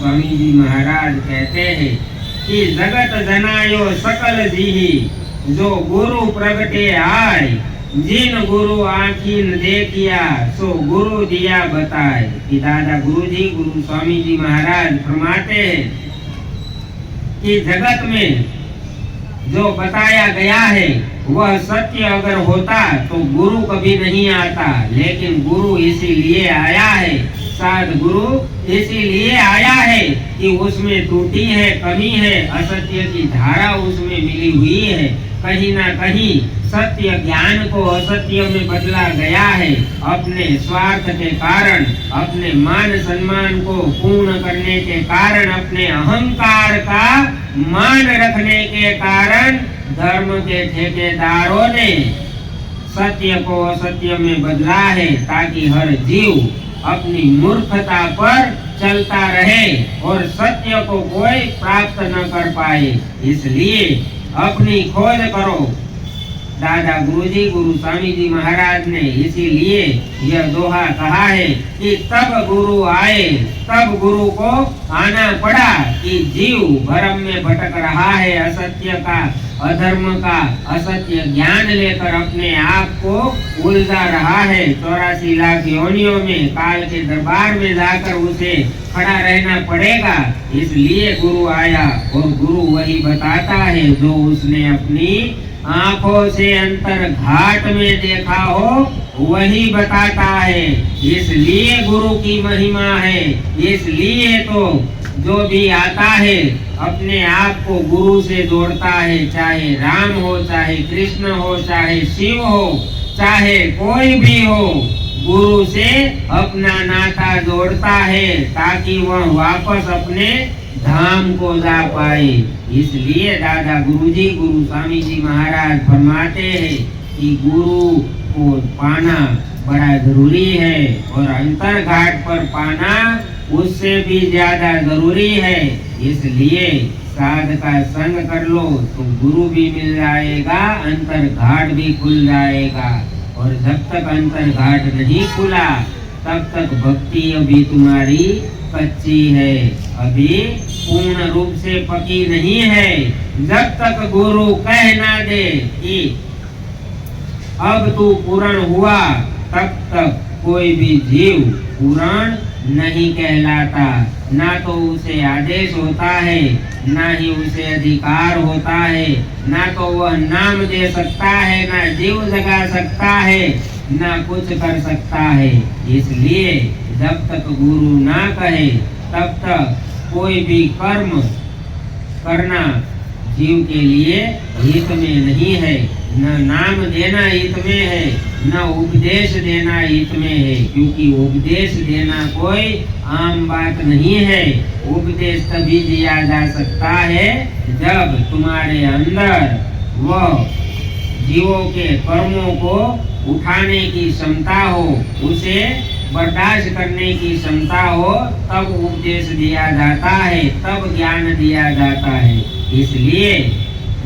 स्वामी जी महाराज कहते हैं कि जगत जनायो सकल जीही, जो गुरु प्रगटे आय, जिन गुरु आँखीन देखिया, सो गुरु दिया बताए। कि दादा गुरु स्वामी जी महाराज फरमाते हैं कि जगत में जो बताया गया है वह सत्य अगर होता तो गुरु कभी नहीं आता, लेकिन गुरु इसीलिए आया है, साध गुरु इसीलिए आया है कि उसमें त्रुटि है, कमी है, असत्य की धारा उसमें मिली हुई है। कहीं ना कहीं सत्य ज्ञान को असत्य में बदला गया है। अपने स्वार्थ के कारण, अपने मान सम्मान को पूर्ण करने के कारण, अपने अहंकार का मान रखने के कारण धर्म के ठेकेदारों ने सत्य को असत्य में बदला है, ताकि हर जीव अपनी मूर्खता पर चलता रहे और सत्य को कोई प्राप्त न कर पाए। इसलिए अपनी खोज करो। दादा गुरु स्वामी जी महाराज ने इसीलिए यह दोहा कहा है कि तब गुरु आए, तब गुरु को आना पड़ा कि जीव भरम में भटक रहा है, असत्य का, अधर्म का, असत्य ज्ञान लेकर अपने आप को उलझा रहा है। 84 लाख योनियों में काल के दरबार में जाकर उसे खड़ा रहना पड़ेगा। इसलिए गुरु आया और गुरु वही बताता है जो उसने अपनी आंखों से अंतर घाट में देखा हो, वही बताता है। इसलिए गुरु की महिमा है। इसलिए तो जो भी आता है अपने आप को गुरु से जोड़ता है, चाहे राम हो, चाहे कृष्ण हो, चाहे शिव हो, चाहे कोई भी हो, गुरु से अपना नाता जोड़ता है ताकि वह वापस अपने धाम को जा पाए। इसलिए दादा गुरु स्वामी जी महाराज फरमाते हैं कि गुरु को पाना बड़ा जरूरी है और अंतर घाट पर पाना उससे भी ज्यादा जरूरी है। इसलिए साध का संग कर लो तो गुरु भी मिल जाएगा, अंतर घाट भी खुल जाएगा। और जब तक अंतर घाट नहीं खुला तब तक भक्ति अभी तुम्हारी कच्ची है, अभी पूर्ण रूप से पकी नहीं है। जब तक गुरु कह ना दे कि अब तू पूर्ण हुआ, तब तक कोई भी जीव पूर्ण नहीं कहलाता। ना तो उसे आदेश होता है, ना ही उसे अधिकार होता है, ना तो वह नाम दे सकता है, ना जीव जगा सकता है, ना कुछ कर सकता है। इसलिए जब तक गुरु ना कहे तब तक कोई भी कर्म करना जीव के लिए हित में नहीं है। न नाम देना हित में है, न उपदेश देना हित में है, क्योंकि उपदेश देना कोई आम बात नहीं है। उपदेश तभी दिया जा सकता है जब तुम्हारे अंदर वह जीवों के कर्मों को उठाने की क्षमता हो, उसे बर्दाश्त करने की क्षमता हो, तब उपदेश दिया जाता है, तब ज्ञान दिया जाता है। इसलिए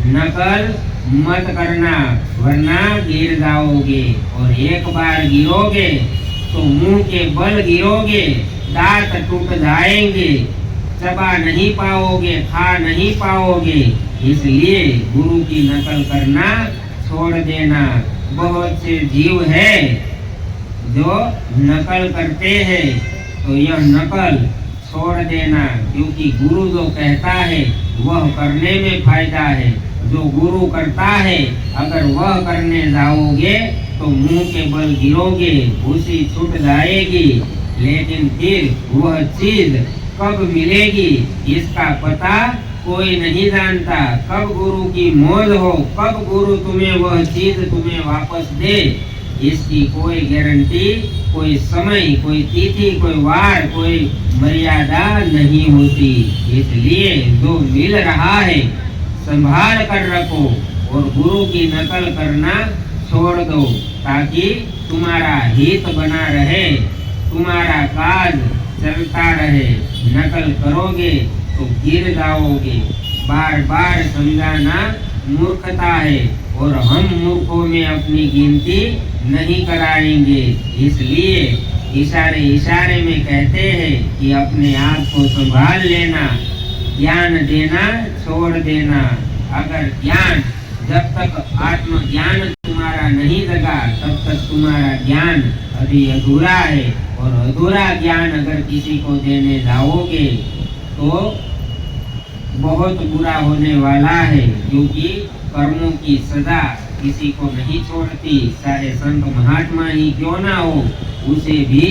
नकल मत करना, वरना गिर जाओगे और एक बार गिरोगे तो मुंह के बल गिरोगे, दांत टूट जाएंगे, चबा नहीं पाओगे, खा नहीं पाओगे। इसलिए गुरु की नकल करना छोड़ देना। बहुत से जीव है जो नकल करते हैं, तो यह नकल छोड़ देना, क्योंकि गुरु जो कहता है वह करने में फायदा है। जो गुरु करता है अगर वह करने जाओगे तो मुंह के बल गिरोगे, उसी छूट जाएगी, लेकिन फिर वह चीज कब मिलेगी इसका पता कोई नहीं जानता। कब गुरु की मौज हो, कब गुरु तुम्हें वह चीज तुम्हें वापस दे, इसकी कोई गारंटी, कोई समय, कोई तिथि, कोई वार, कोई मर्यादा नहीं होती। इसलिए जो मिल रहा है संभाल कर रखो और गुरु की नकल करना छोड़ दो, ताकि तुम्हारा हित बना रहे, तुम्हारा काज चलता रहे। नकल करोगे तो गिर जाओगे। बार बार समझाना मूर्खता है और हम मूर्खों में अपनी गिनती नहीं कराएंगे। इसलिए इशारे इशारे में कहते हैं कि अपने आप को संभाल लेना, ज्ञान देना छोड़ देना। अगर ज्ञान, जब तक आत्मज्ञान तुम्हारा नहीं जगा तब तक तुम्हारा ज्ञान अभी अधूरा है। और अधूरा ज्ञान अगर किसी को देने जाओगे तो बहुत बुरा होने वाला है, क्योंकि कर्मों की सजा किसी को नहीं छोड़ती। चाहे संत महात्मा ही क्यों ना हो, उसे भी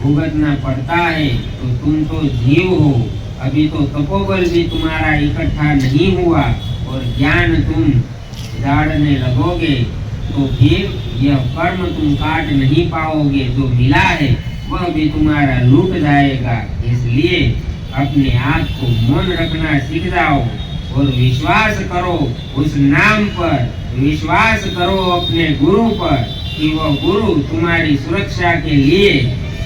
भुगतना पड़ता है। तो तुम तो जीव हो, अभी तो तपोबल भी तुम्हारा इकट्ठा नहीं हुआ और ज्ञान तुम झाड़ने लगोगे तो फिर यह कर्म तुम काट नहीं पाओगे। जो मिला है वह भी तुम्हारा लूट जाएगा। इसलिए अपने आप को मौन रखना सीख जाओ और विश्वास करो उस नाम पर, विश्वास करो अपने गुरु पर कि वह गुरु तुम्हारी सुरक्षा के लिए,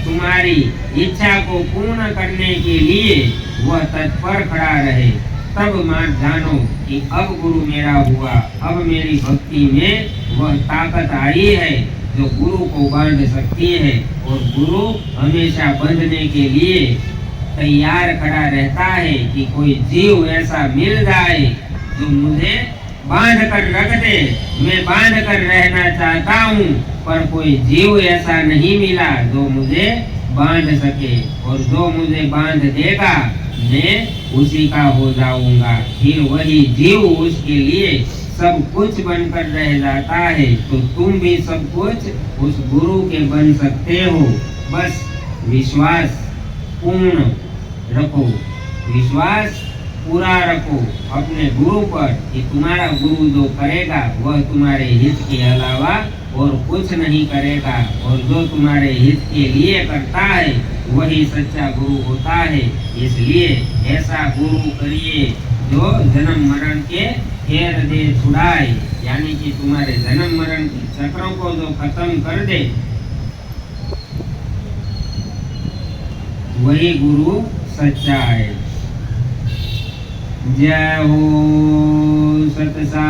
तुम्हारी इच्छा को पूर्ण करने के लिए वह तत्पर खड़ा रहे। तब मान जानो कि अब गुरु मेरा हुआ, अब मेरी भक्ति में वह ताकत आई है जो गुरु को बांध सकती है। और गुरु हमेशा बंधने के लिए तैयार खड़ा रहता है कि कोई जीव ऐसा मिल जाए जो मुझे बांध कर रख दे। मैं बांध कर रहना चाहता हूँ, पर कोई जीव ऐसा नहीं मिला जो मुझे बांध सके। और जो मुझे बांध देगा मैं उसी का हो जाऊंगा। फिर वही जीव उसके लिए सब कुछ बनकर रह जाता है। तो तुम भी सब कुछ उस गुरु के बन सकते हो। बस विश्वास पूर्ण रखो, विश्वास पूरा रखो अपने गुरु पर कि तुम्हारा गुरु जो करेगा वह तुम्हारे हित के अलावा और कुछ नहीं करेगा। और जो तुम्हारे हित के लिए करता है वही सच्चा गुरु होता है। इसलिए ऐसा गुरु करिए जो जन्म मरण के फेर दे छुड़ाए, यानी कि तुम्हारे जन्म मरण के चक्रों को जो खत्म कर दे, वही गुरु सच्चा है। जय हो सतसा